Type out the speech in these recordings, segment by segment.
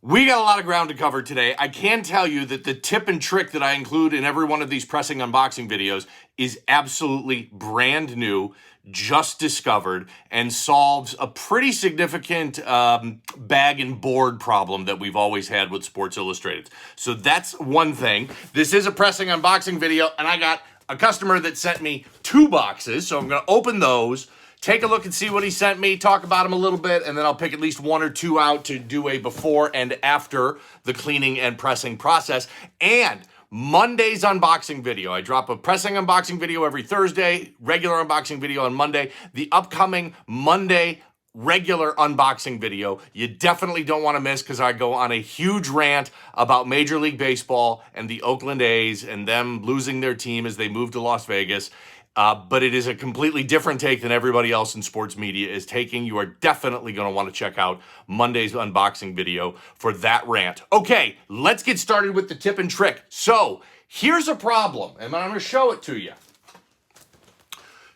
We got a lot of ground to cover today. I can tell you that the tip and trick that I include in every one of these pressing unboxing videos is absolutely brand new, just discovered, and solves a pretty significant bag and board problem that we've always had with Sports Illustrated. So that's one thing. This is a pressing unboxing video, and I got a customer that sent me 2 boxes, so I'm going to open those, take a look and see what he sent me, talk about them a little bit, and then I'll pick at least 1 or 2 out to do a before and after the cleaning and pressing process. And Monday's unboxing video. I drop a pressing unboxing video every Thursday, regular unboxing video on Monday. The upcoming Monday regular unboxing video you definitely don't want to miss, because I go on a huge rant about Major League Baseball and the Oakland A's and them losing their team as they move to Las Vegas. But it is a completely different take than everybody else in sports media is taking. You are definitely going to want to check out Monday's unboxing video for that rant. Okay, let's get started with the tip and trick. So here's a problem, and I'm going to show it to you.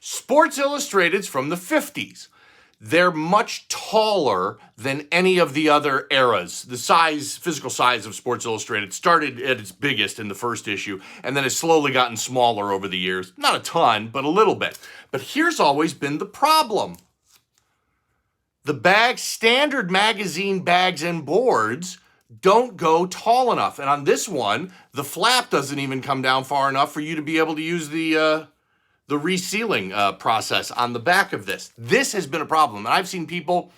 Sports Illustrated's from the 50s. They're much taller than any of the other eras. The physical size of Sports Illustrated started at its biggest in the first issue, and then has slowly gotten smaller over the years. Not a ton, but a little bit. But here's always been the problem. The standard magazine bags and boards don't go tall enough. And on this one, the flap doesn't even come down far enough for you to be able to use the resealing process on the back of this. This has been a problem. And I've seen people,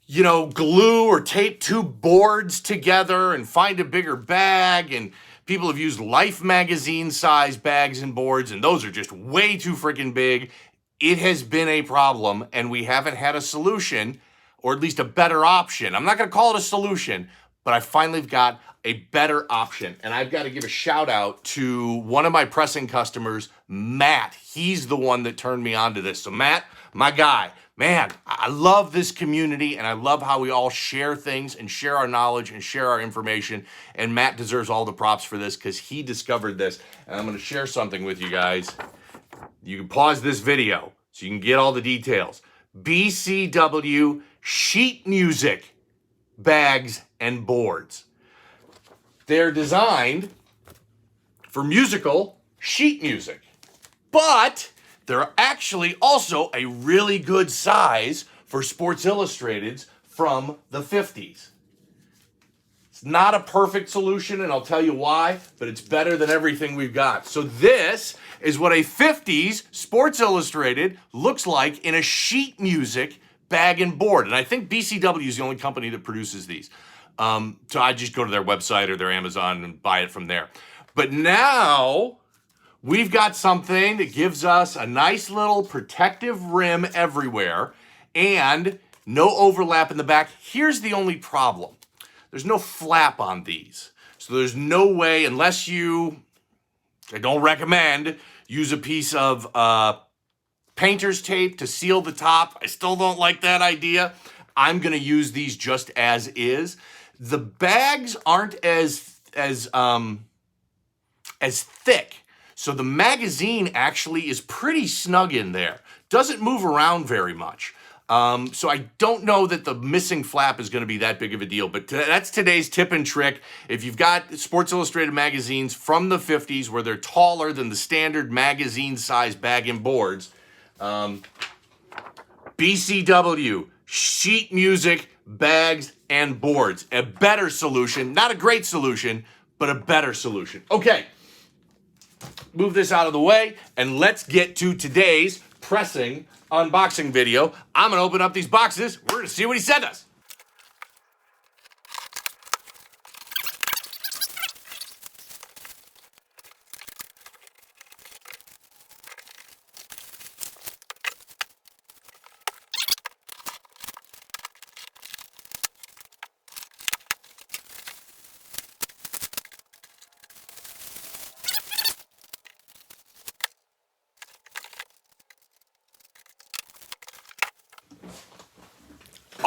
glue or tape 2 boards together and find a bigger bag. And people have used Life magazine size bags and boards, and those are just way too freaking big. It has been a problem, and we haven't had a solution, or at least a better option. I'm not going to call it a solution, but I finally got a better option. And I've got to give a shout out to one of my pressing customers, Matt. He's the one that turned me on to this. So Matt, my guy, man, I love this community, and I love how we all share things and share our knowledge and share our information. And Matt deserves all the props for this, because he discovered this. And I'm going to share something with you guys. You can pause this video so you can get all the details. BCW sheet music bags and boards. They're designed for musical sheet music, but they're actually also a really good size for Sports Illustrated's from the 50s. It's not a perfect solution, and I'll tell you why, but it's better than everything we've got. So this is what a 50s Sports Illustrated looks like in a sheet music bag and board. And I think BCW is the only company that produces these. So I just go to their website or their Amazon and buy it from there. But now we've got something that gives us a nice little protective rim everywhere and no overlap in the back. Here's the only problem. There's no flap on these. So there's no way, unless I don't recommend, use a piece of painter's tape to seal the top. I still don't like that idea. I'm going to use these just as is. The bags aren't as thick, so the magazine actually is pretty snug in there. Doesn't move around very much. So I don't know that the missing flap is going to be that big of a deal, but that's today's tip and trick. If you've got Sports Illustrated magazines from the 50s where they're taller than the standard magazine size bag and boards, BCW sheet music bags and boards. A better solution. Not a great solution, but a better solution. Okay, move this out of the way, and let's get to today's pressing unboxing video. I'm going to open up these boxes. We're going to see what he sent us.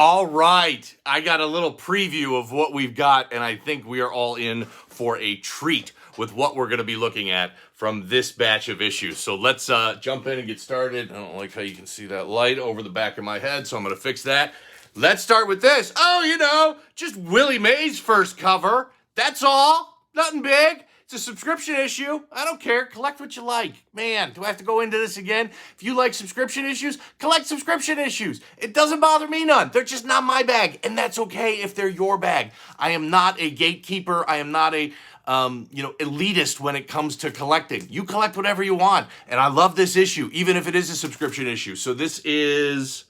All right, I got a little preview of what we've got, and I think we are all in for a treat with what we're going to be looking at from this batch of issues. So let's jump in and get started. I don't like how you can see that light over the back of my head, so I'm going to fix that. Let's start with this. Oh, just Willie Mays' first cover. That's all. Nothing big. It's a subscription issue. I don't care. Collect what you like. Man, do I have to go into this again? If you like subscription issues, collect subscription issues. It doesn't bother me none. They're just not my bag. And that's okay if they're your bag. I am not a gatekeeper. I am not a elitist when it comes to collecting. You collect whatever you want. And I love this issue, even if it is a subscription issue. So this is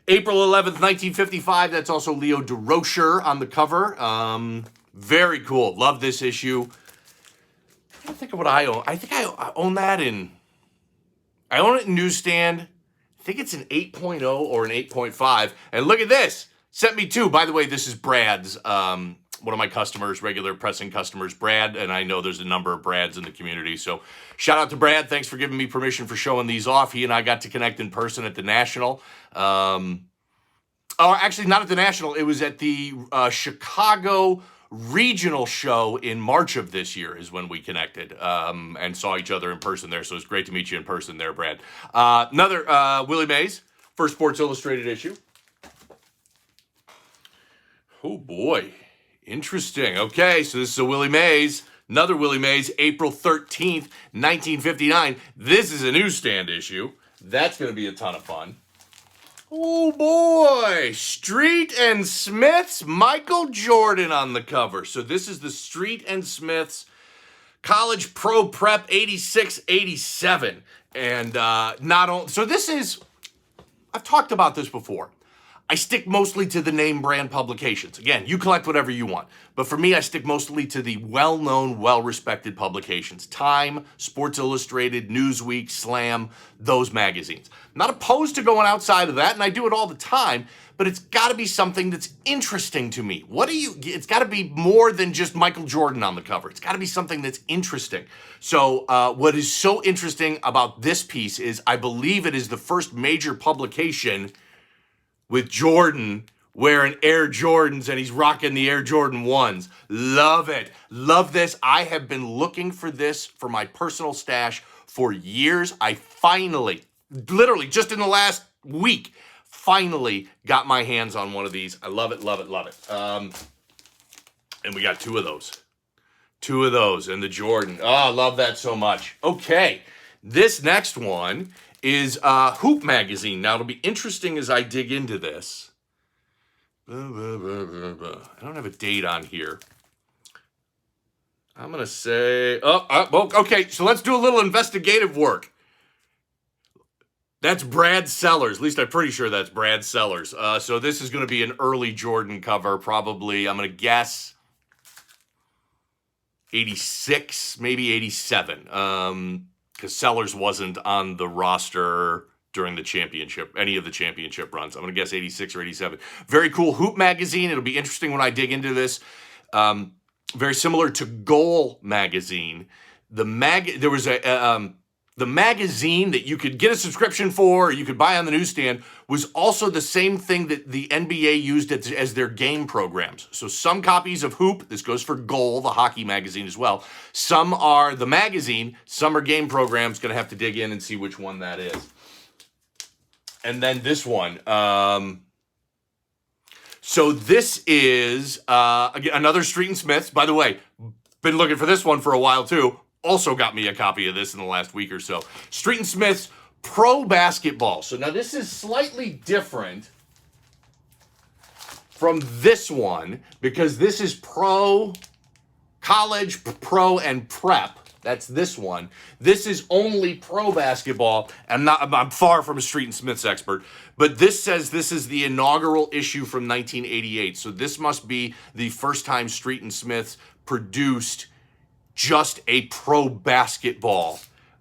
April 11th, 1955. That's also Leo DeRocher on the cover. Very cool. Love this issue. I think of what I own. I think I own that I own it in newsstand. I think it's an 8.0 or an 8.5. And look at this. Sent me two. By the way, this is Brad's, one of my customers, regular pressing customers, Brad. And I know there's a number of Brads in the community. So shout out to Brad. Thanks for giving me permission for showing these off. He and I got to connect in person at the National. Actually, not at the National. It was at the Chicago regional show in March of this year is when we connected and saw each other in person there. So it's great to meet you in person there, Brad. Another Willie Mays, first Sports Illustrated issue. Oh, boy. Interesting. Okay, so this is a Willie Mays. Another Willie Mays, April 13th, 1959. This is a newsstand issue. That's going to be a ton of fun. Oh, boy. Street and Smith's Michael Jordan on the cover. So this is the Street and Smith's College Pro Prep 86-87. And so this is, I've talked about this before. I stick mostly to the name brand publications. Again, you collect whatever you want. But for me, I stick mostly to the well-known, well-respected publications. Time, Sports Illustrated, Newsweek, Slam, those magazines. I'm not opposed to going outside of that, and I do it all the time, but it's got to be something that's interesting to me. It's got to be more than just Michael Jordan on the cover. It's got to be something that's interesting. So what is so interesting about this piece is I believe it is the first major publication with Jordan wearing Air Jordans, and he's rocking the Air Jordan 1s. Love it. Love this. I have been looking for this for my personal stash for years. I finally, literally just in the last week, finally got my hands on one of these. I love it, love it, love it. And we got two of those. Two of those and the Jordan. Oh, I love that so much. Okay, this next one is Hoop Magazine. Now, it'll be interesting as I dig into this. I don't have a date on here. I'm going to say... okay, so let's do a little investigative work. That's Brad Sellers. At least I'm pretty sure that's Brad Sellers. So this is going to be an early Jordan cover, probably, I'm going to guess, 86, maybe 87. Because Sellers wasn't on the roster during the championship, any of the championship runs. I'm going to guess 86 or 87. Very cool Hoop Magazine. It'll be interesting when I dig into this. Very similar to Goal Magazine. There was the magazine that you could get a subscription for, or you could buy on the newsstand, was also the same thing that the NBA used as their game programs. So some copies of Hoop, this goes for Goal, the hockey magazine as well. Some are the magazine, some are game programs. Going to have to dig in and see which one that is. And then this one. So this is, again, another Street and Smiths. By the way, been looking for this one for a while too. Also got me a copy of this in the last week or so. Street and Smith's Pro Basketball. So now this is slightly different from this one because this is Pro, College, Pro, and Prep. That's this one. This is only Pro Basketball. I'm far from a Street and Smiths expert, but this says this is the inaugural issue from 1988. So this must be the first time Street and Smiths produced just a pro basketball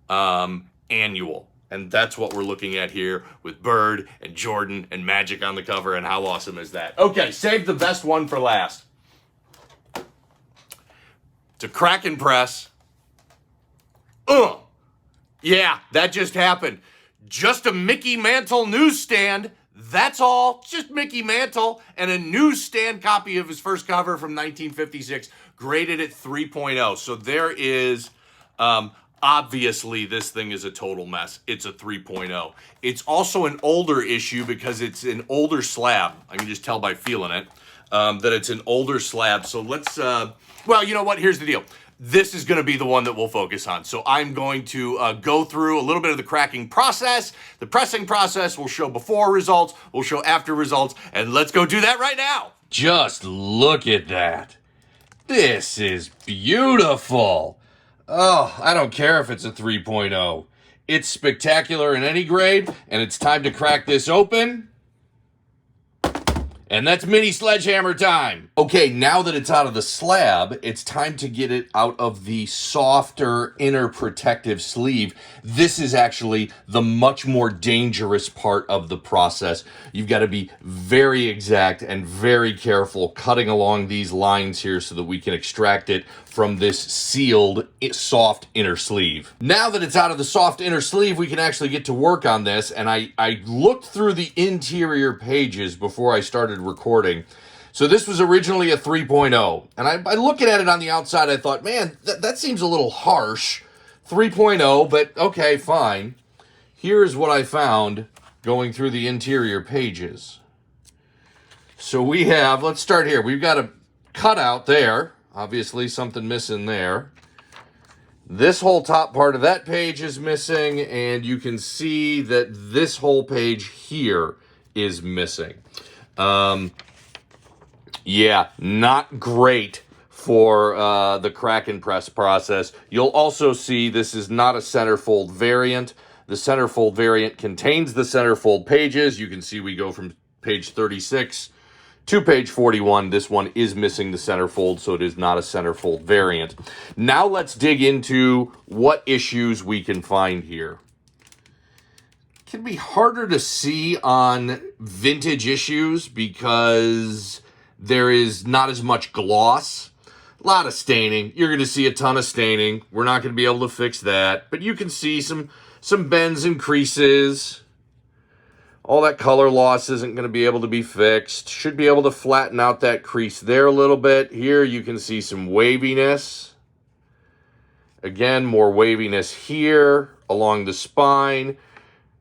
annual. And that's what we're looking at here with Bird and Jordan and Magic on the cover. And how awesome is that? Okay, save the best one for last. It's a Kraken press. Yeah, that just happened. Just a Mickey Mantle newsstand. That's all. Just Mickey Mantle and a newsstand copy of his first cover from 1956, graded at 3.0. So there is a Obviously, this thing is a total mess. It's a 3.0. It's also an older issue because it's an older slab. I can just tell by feeling it that it's an older slab. So let's, well, you know what? Here's the deal. This is going to be the one that we'll focus on. So I'm going to go through a little bit of the cracking process, the pressing process. We'll show before results, we'll show after results, and let's go do that right now. Just look at that. This is beautiful. Oh, I don't care if it's a 3.0. It's spectacular in any grade, and it's time to crack this open. And that's mini sledgehammer time. Okay, now that it's out of the slab, it's time to get it out of the softer inner protective sleeve. This is actually the much more dangerous part of the process. You've got to be very exact and very careful cutting along these lines here so that we can extract it from this sealed soft inner sleeve. Now that it's out of the soft inner sleeve, we can actually get to work on this. And I looked through the interior pages before I started recording. So this was originally a 3.0. And by looking at it on the outside, I thought, man, that seems a little harsh. 3.0, but okay, fine. Here's what I found going through the interior pages. So we have, let's start here. We've got a cutout there. Obviously, something missing there. This whole top part of that page is missing, and you can see that this whole page here is missing. Yeah, not great for the crack and press process. You'll also see this is not a centerfold variant. The centerfold variant contains the centerfold pages. You can see we go from page 36 to page 41. This one is missing the centerfold, so it is not a centerfold variant. Now let's dig into what issues we can find here. It can be harder to see on vintage issues because there is not as much gloss. A lot of staining. You're going to see a ton of staining. We're not going to be able to fix that, but you can see some bends and creases. All that color loss isn't going to be able to be fixed. Should be able to flatten out that crease there a little bit. Here you can see some waviness. Again, more waviness here along the spine.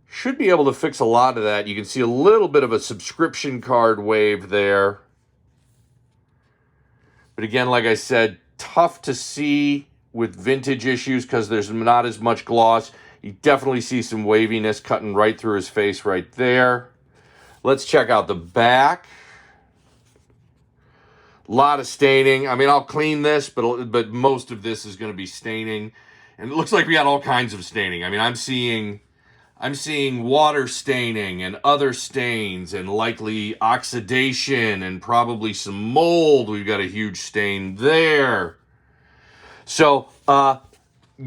Should be able to fix a lot of that. You can see a little bit of a subscription card wave there. But again, like I said, tough to see with vintage issues because there's not as much gloss. You definitely see some waviness cutting right through his face right there. Let's check out the back. A lot of staining. I mean, I'll clean this, but most of this is going to be staining. And it looks like we got all kinds of staining. I mean, I'm seeing water staining and other stains and likely oxidation and probably some mold. We've got a huge stain there. So,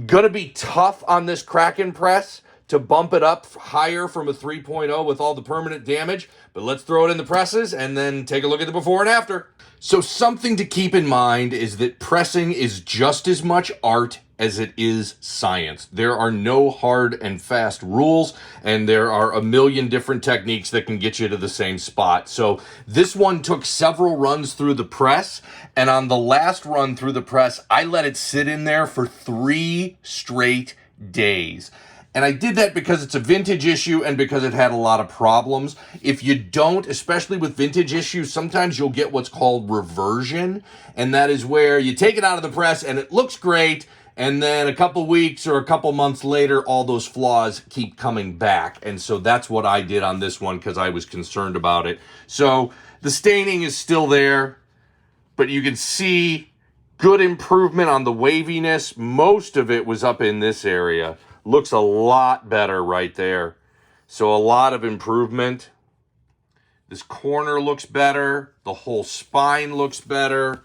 gonna be tough on this crack and press to bump it up higher from a 3.0 with all the permanent damage, but let's throw it in the presses and then take a look at the before and after. So something to keep in mind is that pressing is just as much art as it is science. There are no hard and fast rules, and there are a million different techniques that can get you to the same spot. So this one took several runs through the press, and on the last run through the press, I let it sit in there for 3 straight days. And I did that because it's a vintage issue and because it had a lot of problems. If you don't, especially with vintage issues, sometimes you'll get what's called reversion. And that is where you take it out of the press and it looks great. And then a couple weeks or a couple months later, all those flaws keep coming back. And so that's what I did on this one because I was concerned about it. So the staining is still there, but you can see good improvement on the waviness. Most of it was up in this area. Looks a lot better right there. So a lot of improvement. This corner looks better. The whole spine looks better.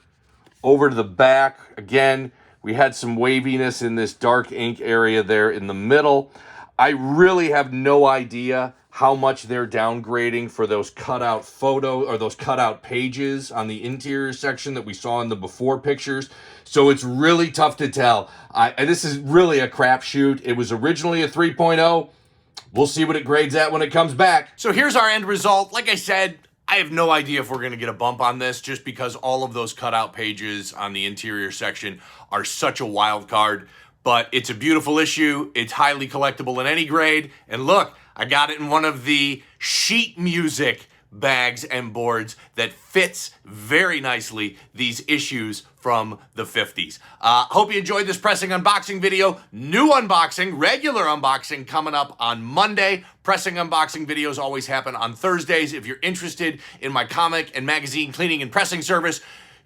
Over to the back, again, we had some waviness in this dark ink area there in the middle. I really have no idea how much they're downgrading for those cutout photo or those cutout pages on the interior section that we saw in the before pictures. So it's really tough to tell. And this is really a crapshoot. It was originally a 3.0. We'll see what it grades at when it comes back. So here's our end result. Like I said, I have no idea if we're going to get a bump on this just because all of those cutout pages on the interior section are such a wild card. but it's a beautiful issue. It's highly collectible in any grade. And look, I got it in one of the sheet music bags and boards that fits very nicely these issues from the 50s. Hope you enjoyed this pressing unboxing video. New unboxing, regular unboxing coming up on Monday. Pressing unboxing videos always happen on Thursdays. If you're interested in my comic and magazine cleaning and pressing service,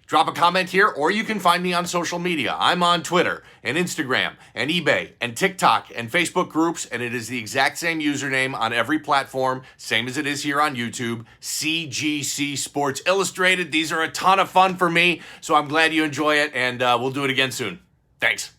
drop a comment here, or you can find me on social media. I'm on Twitter and Instagram and eBay and TikTok and Facebook groups, and it is the exact same username on every platform, same as it is here on YouTube, CGC Sports Illustrated. These are a ton of fun for me, so I'm glad you enjoy it, and we'll do it again soon. Thanks.